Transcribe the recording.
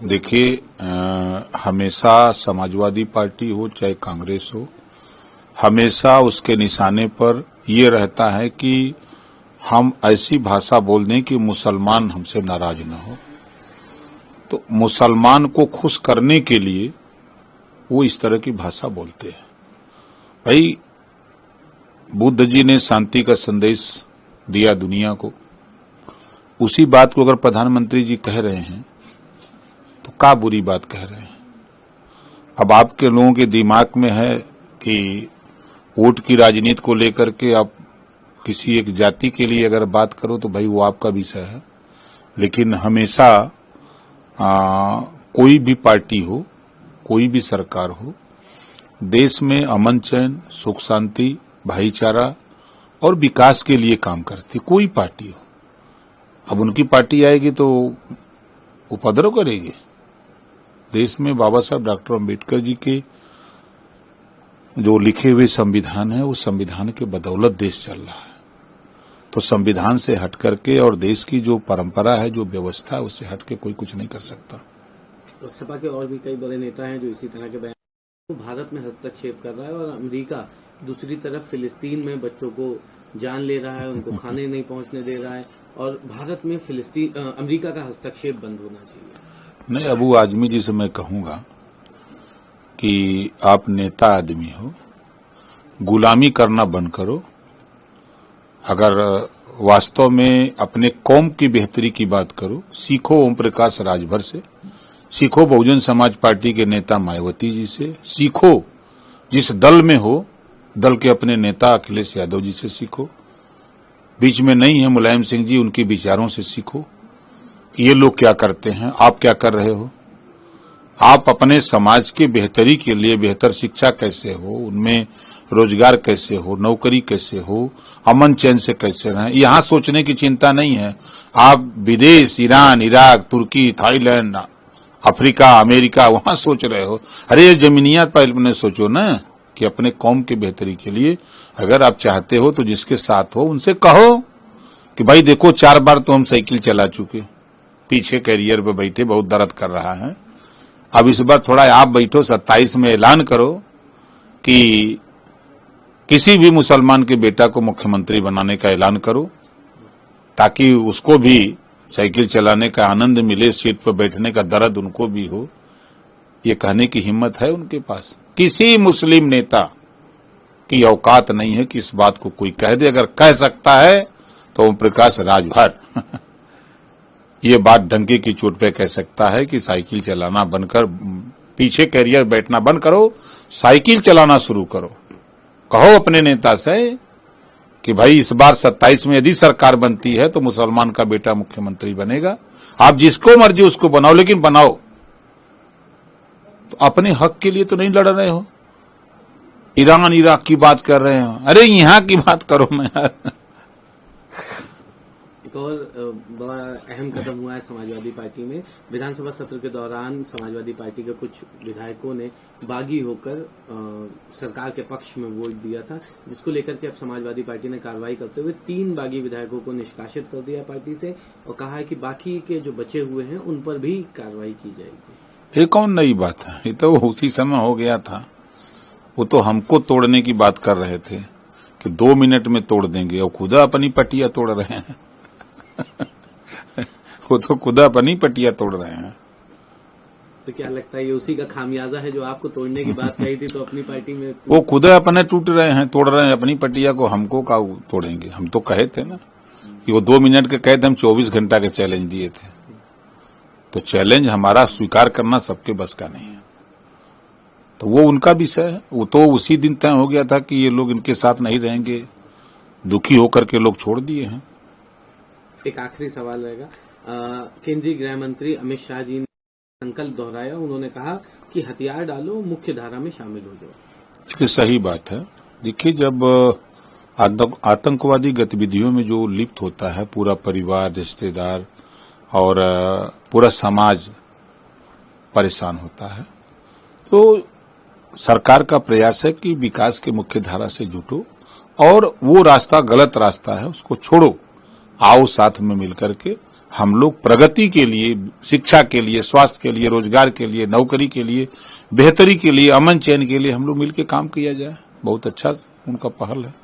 देखिए, हमेशा समाजवादी पार्टी हो चाहे कांग्रेस हो, हमेशा उसके निशाने पर ये रहता है कि हम ऐसी भाषा बोल दें कि मुसलमान हमसे नाराज न हो। तो मुसलमान को खुश करने के लिए वो इस तरह की भाषा बोलते हैं। भाई, बुद्ध जी ने शांति का संदेश दिया दुनिया को, उसी बात को अगर प्रधानमंत्री जी कह रहे हैं तो क्या बुरी बात कह रहे हैं। अब आपके लोगों के दिमाग में है कि वोट की राजनीति को लेकर के आप किसी एक जाति के लिए अगर बात करो तो भाई वो आपका विषय है, लेकिन हमेशा कोई भी पार्टी हो, कोई भी सरकार हो, देश में अमन चैन, सुख शांति, भाईचारा और विकास के लिए काम करती कोई पार्टी हो। अब उनकी पार्टी आएगी तो उपद्रव करेगी। देश में बाबा साहब डॉक्टर अम्बेडकर जी के जो लिखे हुए संविधान है, उस संविधान के बदौलत देश चल रहा है। तो संविधान से हट करके और देश की जो परंपरा है, जो व्यवस्था है, उससे हट के कोई कुछ नहीं कर सकता। तो सपा के और भी कई बड़े नेता हैं जो इसी तरह के बयान भारत में हस्तक्षेप कर रहा है, और अमेरिका दूसरी तरफ फिलिस्तीन में बच्चों को जान ले रहा है, उनको खाने नहीं पहुंचने दे रहा है, और भारत में अमेरिका का हस्तक्षेप बंद होना चाहिए। नहीं, अबू आजमी जी से मैं कहूंगा कि आप नेता आदमी हो, गुलामी करना बंद करो। अगर वास्तव में अपने कौम की बेहतरी की बात करो, सीखो ओम प्रकाश राजभर से, सीखो बहुजन समाज पार्टी के नेता मायावती जी से, सीखो जिस दल में हो, दल के अपने नेता अखिलेश यादव जी से सीखो, बीच में नहीं है मुलायम सिंह जी, उनके विचारों से सीखो। ये लोग क्या करते हैं, आप क्या कर रहे हो। आप अपने समाज की बेहतरी के लिए बेहतर शिक्षा कैसे हो, उनमें रोजगार कैसे हो, नौकरी कैसे हो, अमन चैन से कैसे रहें, यहाँ सोचने की चिंता नहीं है। आप विदेश, ईरान, इराक, तुर्की, थाईलैंड, अफ्रीका, अमेरिका, वहां सोच रहे हो। अरे जमीनिया पहले सोचो ना कि अपने कौम की बेहतरी के लिए अगर आप चाहते हो तो जिसके साथ हो उनसे कहो कि भाई देखो 4 बार तो हम साइकिल चला चुके, पीछे कैरियर पे बैठे, बहुत दर्द कर रहा है, अब इस बार थोड़ा आप बैठो, 27 में ऐलान करो कि किसी भी मुसलमान के बेटा को मुख्यमंत्री बनाने का ऐलान करो, ताकि उसको भी साइकिल चलाने का आनंद मिले, सीट पर बैठने का दर्द उनको भी हो। ये कहने की हिम्मत है उनके पास? किसी मुस्लिम नेता की औकात नहीं है कि इस बात को कोई कह दे। अगर कह सकता है तो ओम प्रकाश राजभर ये बात डंके की चोट पे कह सकता है कि साइकिल चलाना बंद कर, पीछे कैरियर बैठना बंद करो, साइकिल चलाना शुरू करो। कहो अपने नेता से कि भाई इस बार 27 में यदि सरकार बनती है तो मुसलमान का बेटा मुख्यमंत्री बनेगा। आप जिसको मर्जी उसको बनाओ, लेकिन बनाओ तो अपने हक के लिए तो नहीं लड़ रहे हो। ईरान, इराक की बात कर रहे हो, अरे यहां की बात करो। मैं एक और बड़ा अहम कदम हुआ है समाजवादी पार्टी में। विधानसभा सत्र के दौरान समाजवादी पार्टी के कुछ विधायकों ने बागी होकर सरकार के पक्ष में वोट दिया था, जिसको लेकर के अब समाजवादी पार्टी ने कार्रवाई करते हुए 3 बागी विधायकों को निष्कासित कर दिया पार्टी से, और कहा है कि बाकी के जो बचे हुए हैं उन पर भी कार्रवाई की जाएगी। ये कौन नई बात है, ये तो उसी समय हो गया था। वो तो हमको तोड़ने की बात कर रहे थे कि 2 मिनट में तोड़ देंगे, और खुदा अपनी पटिया तोड़ रहे हैं। वो तो खुदा अपनी पटिया तोड़ रहे हैं। तो क्या लगता है ये उसी का खामियाजा है जो आपको तोड़ने की बात कही थी तो अपनी पार्टी में वो खुदा अपने टूट रहे हैं, तोड़ रहे हैं अपनी पटिया को, हमको का तोड़ेंगे। हम तो कहे थे ना कि वो 2 मिनट के कहे थे, हम 24 घंटा के चैलेंज दिए थे। तो चैलेंज हमारा स्वीकार करना सबके बस का नहीं है, तो वो उनका विषय है। वो तो उसी दिन तय हो गया था कि ये लोग इनके साथ नहीं रहेंगे, दुखी होकर के लोग छोड़ दिए हैं। एक आखिरी सवाल रहेगा। केंद्रीय गृह मंत्री अमित शाह जी ने संकल्प दोहराया, उन्होंने कहा कि हथियार डालो, मुख्य धारा में शामिल हो जाओ। ये सही बात है। देखिए, जब आतंकवादी गतिविधियों में जो लिप्त होता है पूरा परिवार, रिश्तेदार और पूरा समाज परेशान होता है, तो सरकार का प्रयास है कि विकास के मुख्य धारा से जुटो, और वो रास्ता गलत रास्ता है उसको छोड़ो, आओ साथ में मिलकर के हम लोग प्रगति के लिए, शिक्षा के लिए, स्वास्थ्य के लिए, रोजगार के लिए, नौकरी के लिए, बेहतरी के लिए, अमन चैन के लिए हम लोग मिलकर काम किया जाए। बहुत अच्छा उनका पहल है।